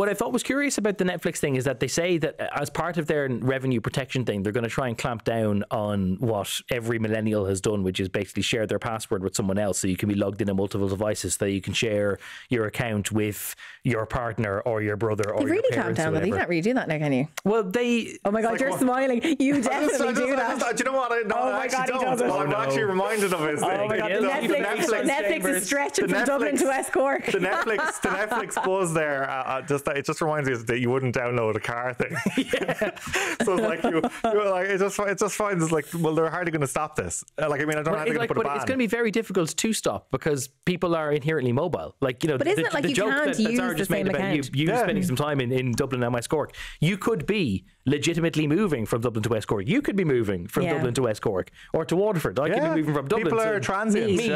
What I thought was curious about the Netflix thing is that they say that as part of their revenue protection thing, they're going to try and clamp down on what every millennial has done, which is basically share their password with someone else, so you can be logged in on multiple devices, so you can share your account with your partner or your brother or your parents. Down, but you can't really do that now, can you? Well, they... Oh my God, you're smiling. You definitely do that. Do you know what? Oh my God, he does it. What I'm actually reminded of is oh my God, Netflix is stretching from Dublin to West Cork. The Netflix buzz there, it just reminds me that you wouldn't download a car thing. So it's like you're like it just finds like, well, they're hardly going to stop this. Like, I mean, I don't know how they're going to put a ban. It's going to be very difficult to stop because people are inherently mobile. Like, you know, but isn't it like you can't use Zara just made about you spending some time in Dublin and West Cork? You could be legitimately moving from Dublin to West Cork. You could be moving from Dublin to West Cork or to Waterford. I could be moving from Dublin. People are transients.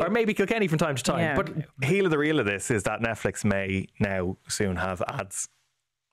Or maybe Kilkenny from time to time. But heel of the reel of this is that Netflix may now soon have ads.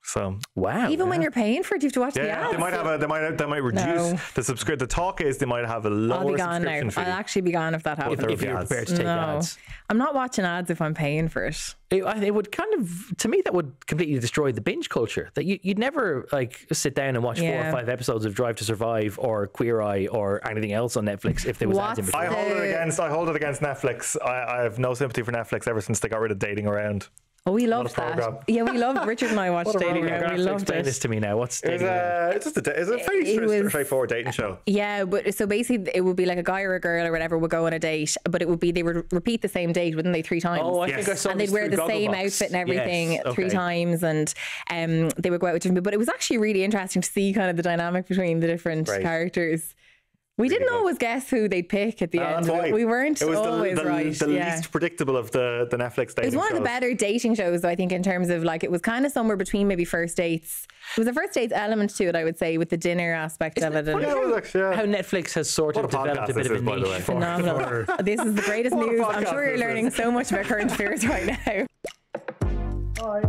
So wow! Even when you're paying for it, you have to watch the ads. They might reduce the subscription. The talk is they might have a lower subscription fee. I'll actually be gone if that happens. If you're prepared to take ads. I'm not watching ads if I'm paying for it. It would kind of, to me, that would completely destroy the binge culture. That you'd never like sit down and watch 4 or 5 episodes of Drive to Survive or Queer Eye or anything else on Netflix if there was ads in between. I hold it against Netflix. I have no sympathy for Netflix ever since they got rid of dating around. Oh, we loved that. Yeah, we loved Richard and I watched Dating Around. We loved explain this to me now. What's Dating Around? It's a very straightforward dating show. Yeah, but so basically it would be like a guy or a girl or whatever would go on a date, but it would be they would repeat the same date, wouldn't they, 3 times? Oh, I think I saw. And they'd wear the same outfit and everything 3 times, and they would go out with different people. But it was actually really interesting to see kind of the dynamic between the different characters. We didn't always guess who they'd pick at the end. We weren't always right. The least predictable of the Netflix dating shows. It was one of the better dating shows, though, I think, in terms of like, it was kind of somewhere between maybe First Dates. There was a First Dates element to it, I would say, with the dinner aspect of it. How Netflix has sort of developed a bit of a niche. Phenomenal. This is the greatest news. I'm sure you're learning so much about current affairs right now. Bye.